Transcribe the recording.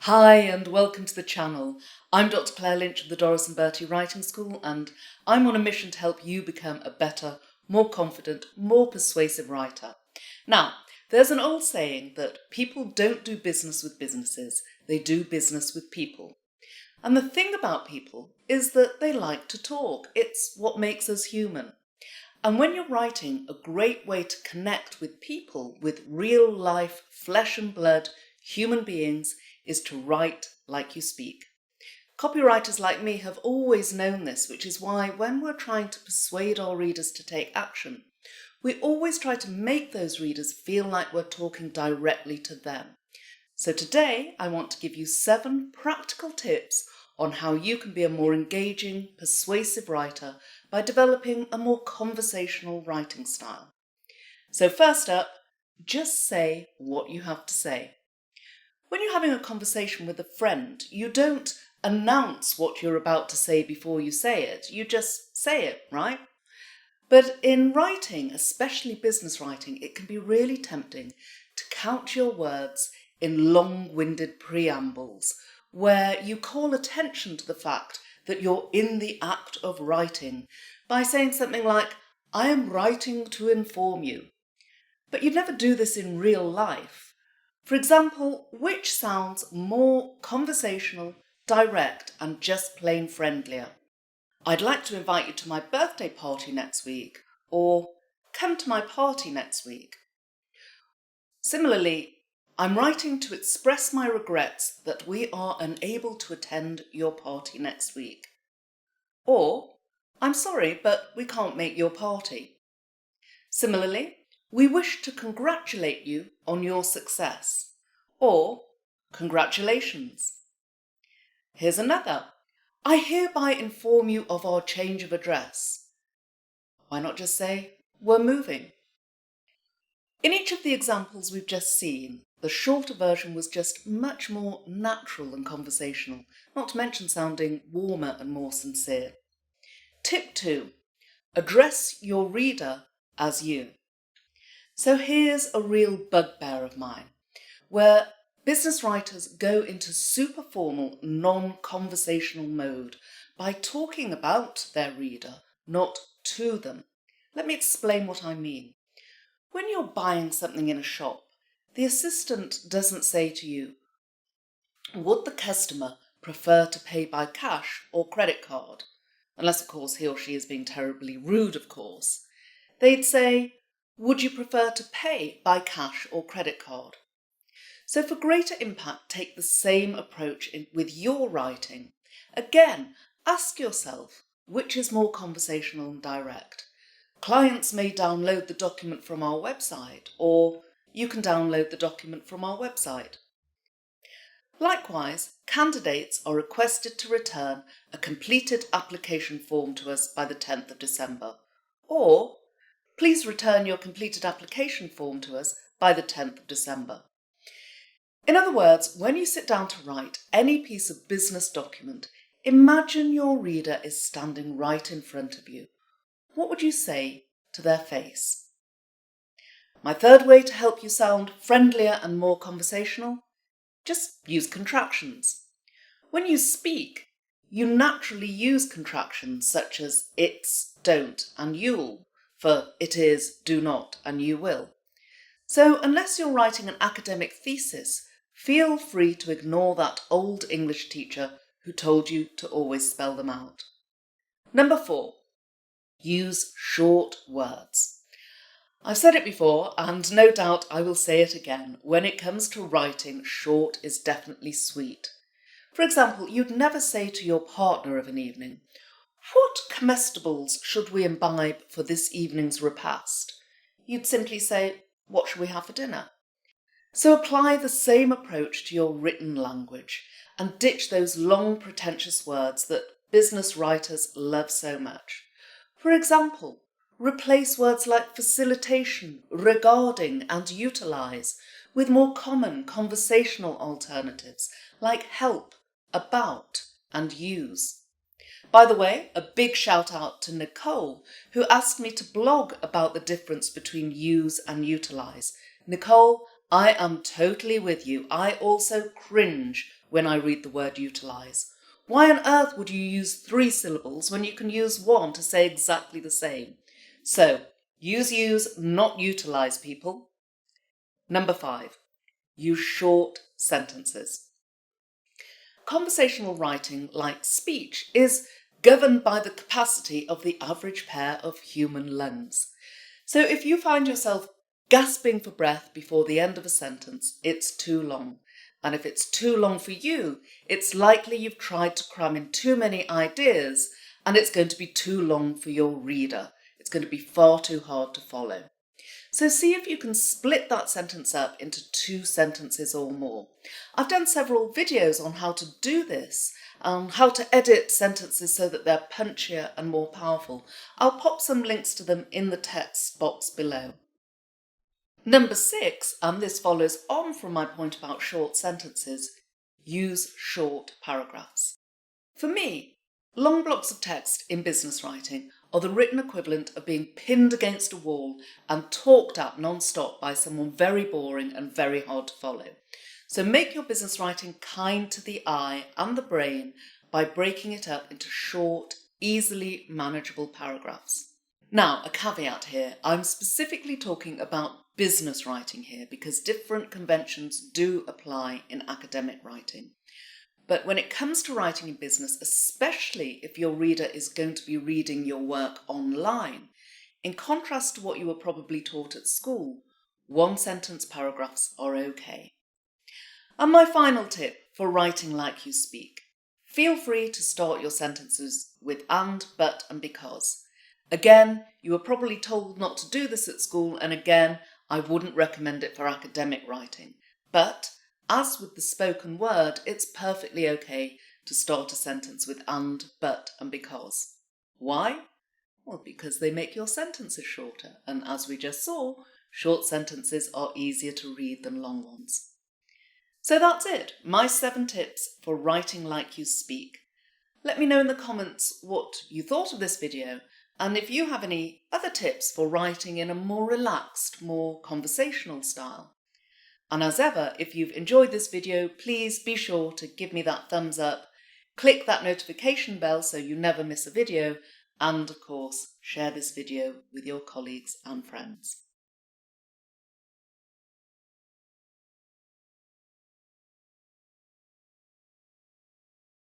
Hi and welcome to the channel. I'm Dr. Claire Lynch of the Doris and Bertie Writing School, and I'm on a mission to help you become a better, more confident, more persuasive writer. Now, there's an old saying that people don't do business with businesses, they do business with people. And the thing about people is that they like to talk. It's what makes us human. And when you're writing, a great way to connect with people, with real life, flesh and blood, human beings, is to write like you speak. Copywriters like me have always known this, which is why when we're trying to persuade our readers to take action, we always try to make those readers feel like we're talking directly to them. So today, I want to give you 7 practical tips on how you can be a more engaging, persuasive writer by developing a more conversational writing style. So first up, just say what you have to say. When you're having a conversation with a friend, you don't announce what you're about to say before you say it. You just say it, right? But in writing, especially business writing, it can be really tempting to count your words in long-winded preambles, where you call attention to the fact that you're in the act of writing by saying something like, "I am writing to inform you." But you'd never do this in real life. For example, which sounds more conversational, direct, and just plain friendlier? "I'd like to invite you to my birthday party next week," or "come to my party next week." Similarly, "I'm writing to express my regrets that we are unable to attend your party next week." Or, "I'm sorry, but we can't make your party." Similarly, "We wish to congratulate you on your success," or "Congratulations." Here's another. "I hereby inform you of our change of address." Why not just say, "We're moving"? In each of the examples we've just seen, the shorter version was just much more natural and conversational, not to mention sounding warmer and more sincere. Tip 2. Address your reader as you. So here's a real bugbear of mine, where business writers go into super formal, non-conversational mode by talking about their reader, not to them. Let me explain what I mean. When you're buying something in a shop, the assistant doesn't say to you, "Would the customer prefer to pay by cash or credit card?" Unless, of course, he or she is being terribly rude, of course. They'd say, "Would you prefer to pay by cash or credit card?" So for greater impact, take the same approach with your writing. Again, ask yourself, which is more conversational and direct? Clients may download the document from our website, or you can download the document from our website. Likewise, candidates are requested to return a completed application form to us by the 10th of December, or "Please return your completed application form to us by the 10th of December. In other words, when you sit down to write any piece of business document, imagine your reader is standing right in front of you. What would you say to their face? My third way to help you sound friendlier and more conversational? Just use contractions. When you speak, you naturally use contractions such as it's, don't, and you'll, for it is, do not, and you will. So unless you're writing an academic thesis, feel free to ignore that old English teacher who told you to always spell them out. Number 4, use short words. I've said it before, and no doubt I will say it again. When it comes to writing, short is definitely sweet. For example, you'd never say to your partner of an evening, "What comestibles should we imbibe for this evening's repast?" You'd simply say, "What shall we have for dinner?" So apply the same approach to your written language and ditch those long, pretentious words that business writers love so much. For example, replace words like facilitation, regarding, and utilize with more common conversational alternatives like help, about, and use. By the way, a big shout out to Nicole, who asked me to blog about the difference between use and utilize. Nicole, I am totally with you. I also cringe when I read the word utilise. Why on earth would you use 3 syllables when you can use 1 to say exactly the same? So, use, not utilise, people. Number 5, use short sentences. Conversational writing, like speech, is governed by the capacity of the average pair of human lungs. So if you find yourself gasping for breath before the end of a sentence, it's too long. And if it's too long for you, it's likely you've tried to cram in too many ideas, and it's going to be too long for your reader. It's going to be far too hard to follow. So see if you can split that sentence up into 2 sentences or more. I've done several videos on how to do this, how to edit sentences so that they're punchier and more powerful. I'll pop some links to them in the text box below. Number 6, and this follows on from my point about short sentences, use short paragraphs. For me, long blocks of text in business writing are the written equivalent of being pinned against a wall and talked at non-stop by someone very boring and very hard to follow. So make your business writing kind to the eye and the brain by breaking it up into short, easily manageable paragraphs. Now, a caveat here, I'm specifically talking about business writing here because different conventions do apply in academic writing. But when it comes to writing in business, especially if your reader is going to be reading your work online, in contrast to what you were probably taught at school, 1-sentence paragraphs are okay. And my final tip for writing like you speak. Feel free to start your sentences with and, but, and because. Again, you were probably told not to do this at school, and again, I wouldn't recommend it for academic writing. But as with the spoken word, it's perfectly okay to start a sentence with and, but, and because. Why? Well, because they make your sentences shorter, and as we just saw, short sentences are easier to read than long ones. So that's it, my 7 tips for writing like you speak. Let me know in the comments what you thought of this video, and if you have any other tips for writing in a more relaxed, more conversational style. And as ever, if you've enjoyed this video, please be sure to give me that thumbs up, click that notification bell so you never miss a video, and of course, share this video with your colleagues and friends.